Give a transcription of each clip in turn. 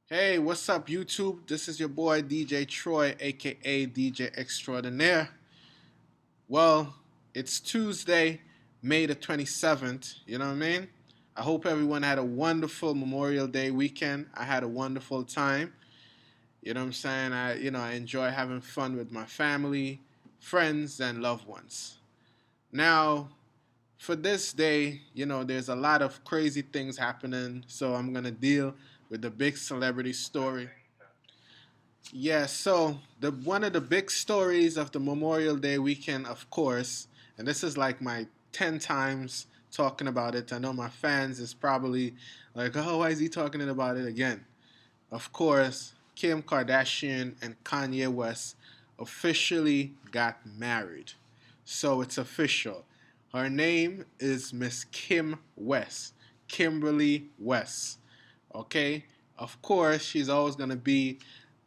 Hey, what's up, YouTube? This is your boy DJ Troy, aka DJ Extraordinaire. Well, it's Tuesday, May the 27th. You know what I mean? I hope everyone had a wonderful Memorial Day weekend. I had a wonderful time. You know what I'm saying? I enjoy having fun with my family, friends, and loved ones. Now, for this day, there's a lot of crazy things happening, so I'm gonna deal with the big celebrity story. Yeah, so the one of the big stories of the Memorial Day weekend, of course, and this is like my 10 times talking about it. I know my fans is probably like, "Oh, why is he talking about it again?" Of course, Kim Kardashian and Kanye West officially got married. So it's official. Her name is Miss Kim West, Kimberly West. Okay? Of course, she's always going to be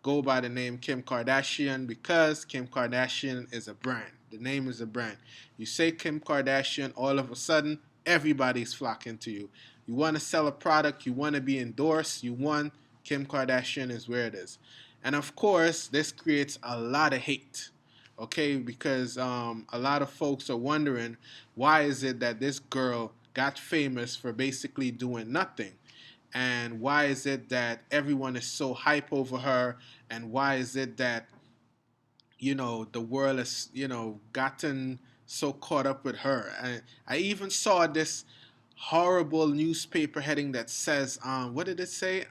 go by the name Kim Kardashian because Kim Kardashian is a brand. The name is a brand. You say Kim Kardashian, all of a sudden, everybody's flocking to you. You want to sell a product, you want to be endorsed, you want Kim Kardashian is where it is. And of course, this creates a lot of hate. Okay, because a lot of folks are wondering why is it that this girl got famous for basically doing nothing, and why is it that everyone is so hype over her, and why is it that the world has gotten so caught up with her. I even saw this horrible newspaper heading that says, what did it say?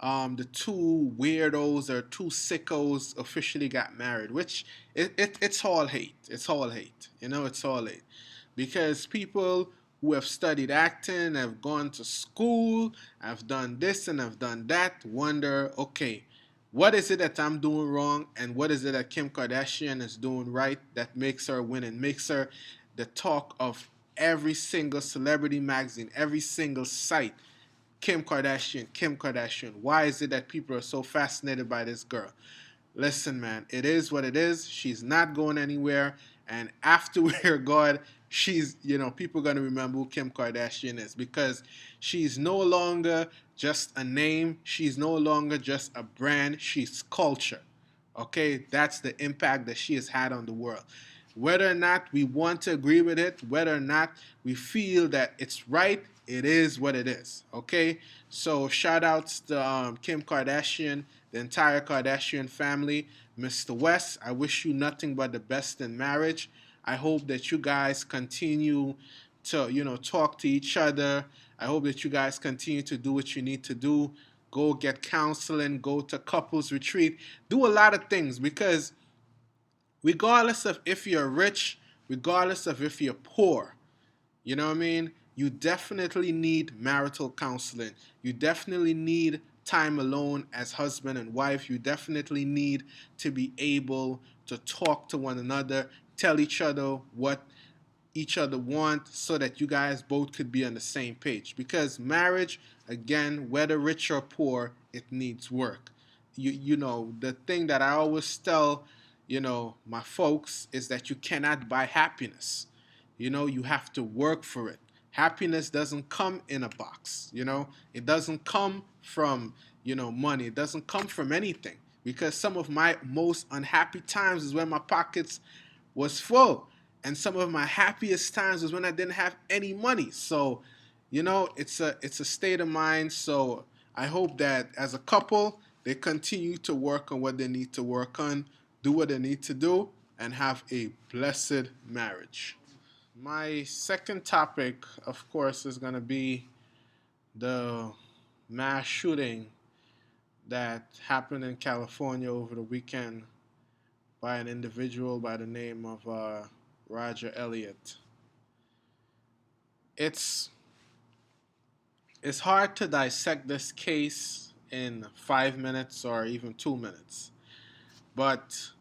The two weirdos or two sickos officially got married, which it's all hate. It's all hate. It's all hate. Because people who have studied acting, have gone to school, have done this and have done that, wonder, okay, what is it that I'm doing wrong, and what is it that Kim Kardashian is doing right that makes her win and makes her the talk of every single celebrity magazine, every single site? Kim Kardashian, Kim Kardashian. Why is it that people are so fascinated by this girl? Listen, man, it is what it is. She's not going anywhere. And after we're gone, people are going to remember who Kim Kardashian is because she's no longer just a name. She's no longer just a brand. She's culture. Okay? That's the impact that she has had on the world. Whether or not we want to agree with it, whether or not we feel that it's right, it is what it is. Okay? So, shout outs to Kim Kardashian, the entire Kardashian family. Mr. West, I wish you nothing but the best in marriage. I hope that you guys continue to, talk to each other. I hope that you guys continue to do what you need to do. Go get counseling, go to couples retreat, do a lot of things because regardless of if you're rich, regardless of if you're poor, you know what I mean? You definitely need marital counseling. You definitely need time alone as husband and wife. You definitely need to be able to talk to one another, tell each other what each other want so that you guys both could be on the same page. Because marriage, again, whether rich or poor, it needs work. The thing that I always tell, my folks is that you cannot buy happiness. You have to work for it. Happiness doesn't come in a box. It doesn't come from, money. It doesn't come from anything. Because some of my most unhappy times is when my pockets was full. And some of my happiest times was when I didn't have any money. So, it's a state of mind. So I hope that as a couple, they continue to work on what they need to work on, do what they need to do, and have a blessed marriage. My second topic, of course, is going to be the mass shooting that happened in California over the weekend by an individual by the name of Roger Elliot. It's it's hard to dissect this case in 5 minutes or even 2 minutes, but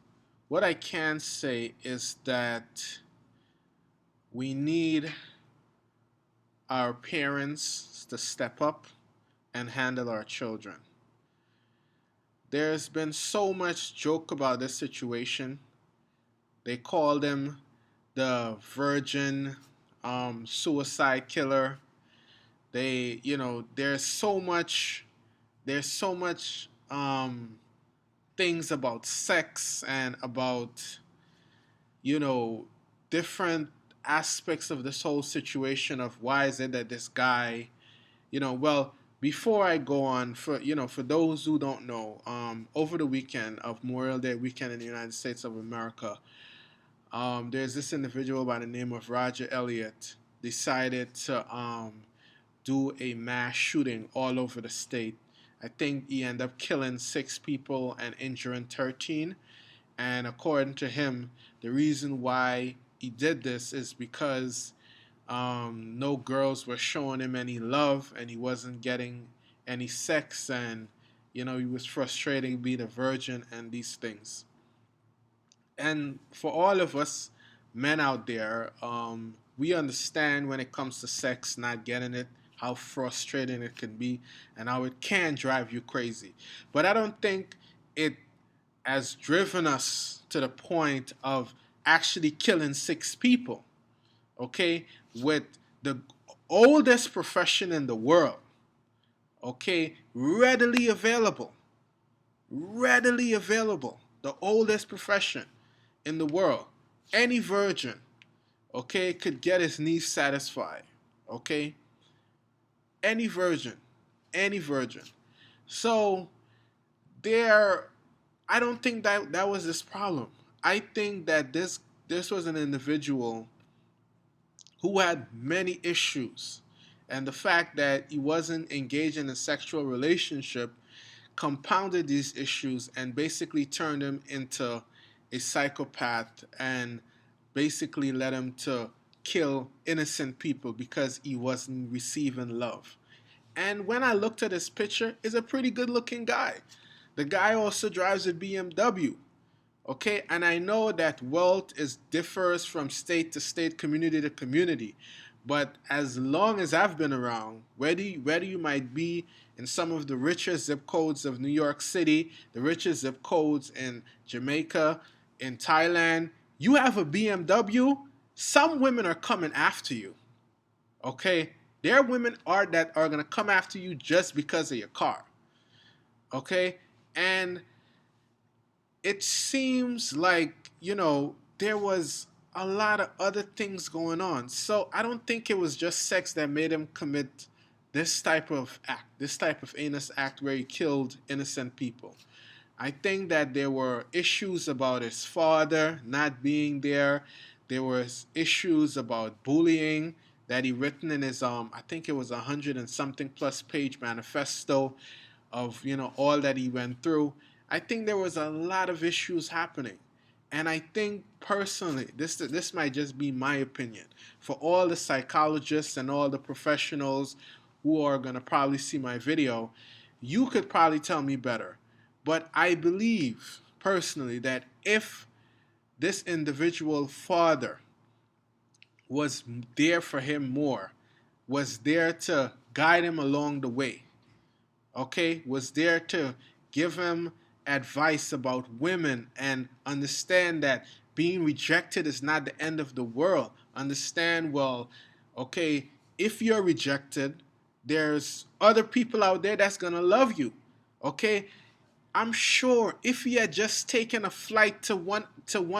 what I can say is that we need our parents to step up and handle our children. There's been so much joke about this situation. They called him the virgin suicide killer. There's so much there's so much things about sex and about, you know, different aspects of this whole situation of why is it that this guy, well, before I go on, for those who don't know, over the weekend of Memorial Day weekend in the United States of America, there's this individual by the name of Roger Elliot decided to do a mass shooting all over the state. I think he ended up killing 6 people and injuring 13. And according to him, the reason why he did this is because no girls were showing him any love and he wasn't getting any sex, and he was frustrated being a virgin and these things. And for all of us men out there, we understand when it comes to sex, not getting it, how frustrating it can be and how it can drive you crazy. But I don't think it has driven us to the point of actually killing 6 people, okay, with the oldest profession in the world, okay, readily available, the oldest profession in the world. Any virgin, okay, could get his needs satisfied, okay, any virgin, any virgin. So there, I don't think that was this problem. I think that this was an individual who had many issues, and the fact that he wasn't engaged in a sexual relationship compounded these issues and basically turned him into a psychopath and basically led him to kill innocent people because he wasn't receiving love. And when I looked at his picture, he's a pretty good looking guy. The guy also drives a BMW. Okay, and I know that wealth is differs from state to state, community to community, but as long as I've been around, whether you might be in some of the richest zip codes of New York City, the richest zip codes in Jamaica, in Thailand, you have a BMW, some women are coming after you. Okay, there are women that are gonna come after you just because of your car. Okay, and it seems like, there was a lot of other things going on. So I don't think it was just sex that made him commit this type of act, this type of heinous act where he killed innocent people. I think that there were issues about his father not being there. There was issues about bullying that he written in his I think it was 100 and something plus page manifesto of all that he went through. I think there was a lot of issues happening. And I think personally, this might just be my opinion. For all the psychologists and all the professionals who are going to probably see my video, you could probably tell me better. But I believe personally that if this individual father was there for him more, was there to guide him along the way, okay, was there to give him advice about women and understand that being rejected is not the end of the world. Understand, well, okay, if you're rejected, there's other people out there that's going to love you. Okay? I'm sure if he had just taken a flight to one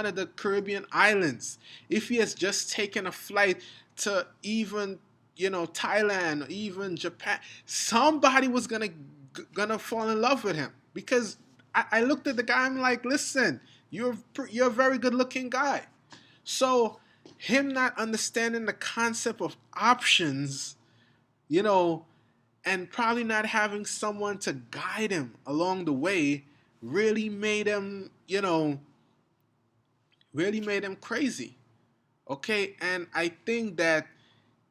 of the Caribbean islands, if he has just taken a flight to even Thailand or even Japan, somebody was gonna fall in love with him because I looked at the guy. I'm like, listen, you're a very good looking guy. So him not understanding the concept of options, you know, and probably not having someone to guide him along the way really made him, really made him crazy. Okay, and I think that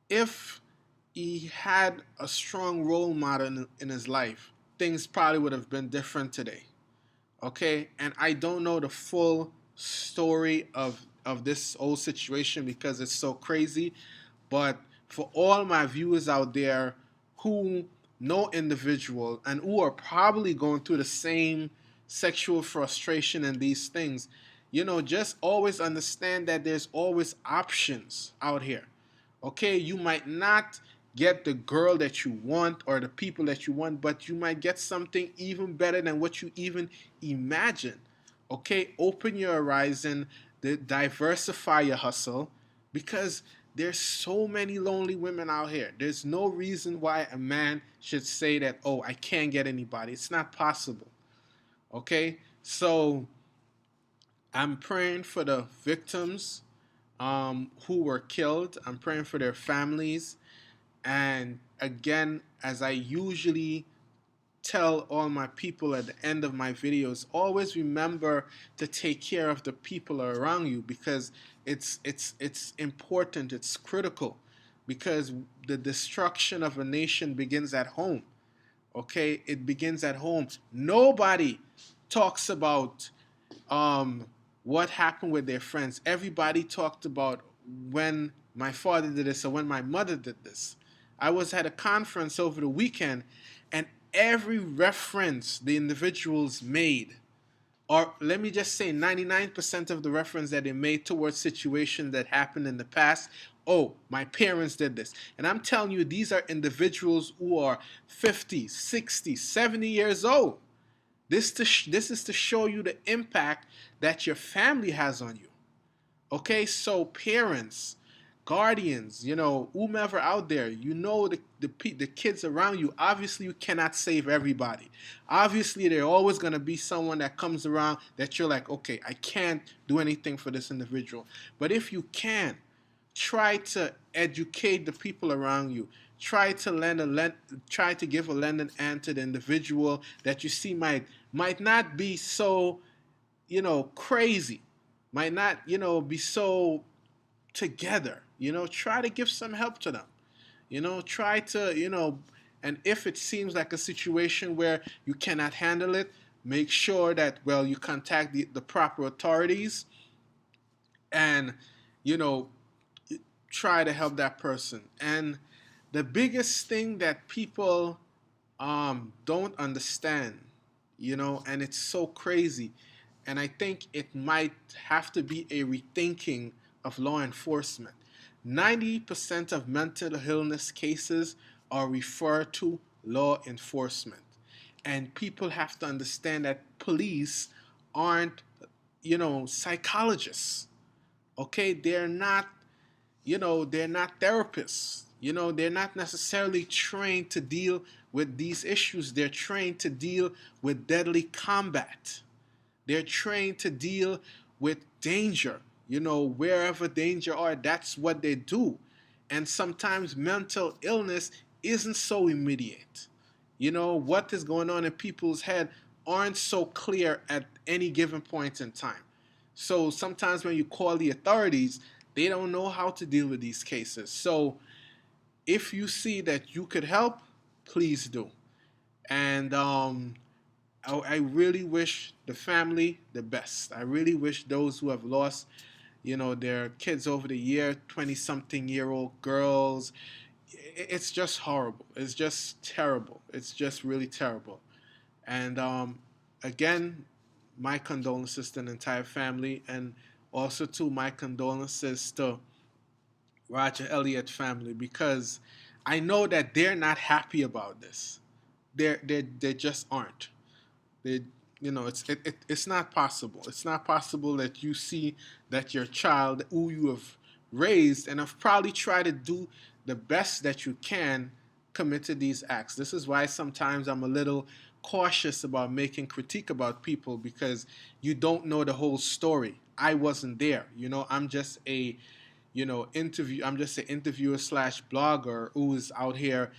if he had a strong role model in his life, things probably would have been different today. Okay, and I don't know the full story of this whole situation because it's so crazy, but for all my viewers out there who know individual and who are probably going through the same sexual frustration and these things, just always understand that there's always options out here. Okay, you might not get the girl that you want or the people that you want, but you might get something even better than what you even imagine. Okay, open your horizon, diversify your hustle, because there's so many lonely women out here. There's no reason why a man should say that, oh, I can't get anybody. It's not possible. Okay, so I'm praying for the victims who were killed. I'm praying for their families. And again, as I usually tell all my people at the end of my videos, always remember to take care of the people around you, because it's important, it's critical, because the destruction of a nation begins at home. Okay, it begins at home. Nobody talks about what happened with their friends. Everybody talked about when my father did this or when my mother did this. I was at a conference over the weekend, and every reference the individuals made, or let me just say 99% of the reference that they made towards situations that happened in the past, oh, my parents did this. And I'm telling you, these are individuals who are 50, 60, 70 years old. This is to show you the impact that your family has on you. Okay, so parents, guardians, whomever out there, the kids around you. Obviously, you cannot save everybody. Obviously, there's always gonna be someone that comes around that you're like, okay, I can't do anything for this individual. But if you can, try to educate the people around you. Try to try to give a lending hand to the individual that you see might not be so, crazy, might not, be so together. Try to give some help to them. Try to, and if it seems like a situation where you cannot handle it, make sure that, well, you contact the proper authorities, and, you know, try to help that person. And the biggest thing that people don't understand, and it's so crazy, and I think it might have to be a rethinking of law enforcement. 90% of mental illness cases are referred to law enforcement. And people have to understand that police aren't, psychologists. Okay? They're not therapists. They're not necessarily trained to deal with these issues. They're trained to deal with deadly combat. They're trained to deal with danger. Wherever danger are, that's what they do. And sometimes mental illness isn't so immediate. What is going on in people's head aren't so clear at any given point in time. So sometimes when you call the authorities, they don't know how to deal with these cases. So if you see that you could help, please do. And I really wish the family the best. I really wish those who have lost, their kids over the year, 20-something-year-old girls. It's just horrible. It's just terrible. It's just really terrible. And again, my condolences to the entire family, and also to my condolences to Roger Elliott family, because I know that they're not happy about this. They just aren't. They, it's not possible. It's not possible that you see that your child, who you have raised and have probably tried to do the best that you can, committed these acts. This is why sometimes I'm a little cautious about making critique about people, because you don't know the whole story. I wasn't there. I'm just a I'm just an interviewer slash blogger who's out here,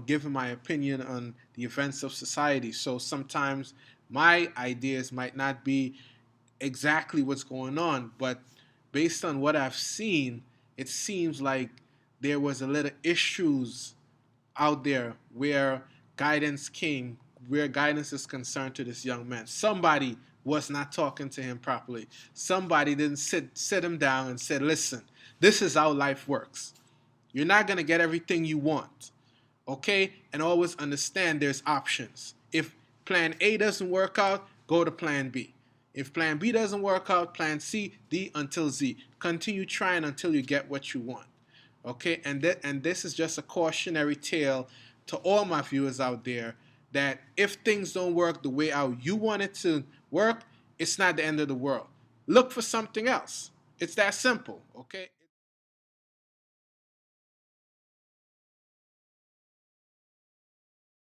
giving my opinion on the events of society. So sometimes my ideas might not be exactly what's going on, but based on what I've seen, it seems like there was a little issues out there where guidance is concerned to this young man. Somebody was not talking to him properly. Somebody didn't sit him down and said, listen, this is how life works. You're not going to get everything you want. Okay? And always understand there's options. If plan A doesn't work out, go to plan B. If plan B doesn't work out, plan C, D until Z. Continue trying until you get what you want. Okay, and this is just a cautionary tale to all my viewers out there that if things don't work the way how you want it to work, it's not the end of the world. Look for something else. It's that simple. Okay.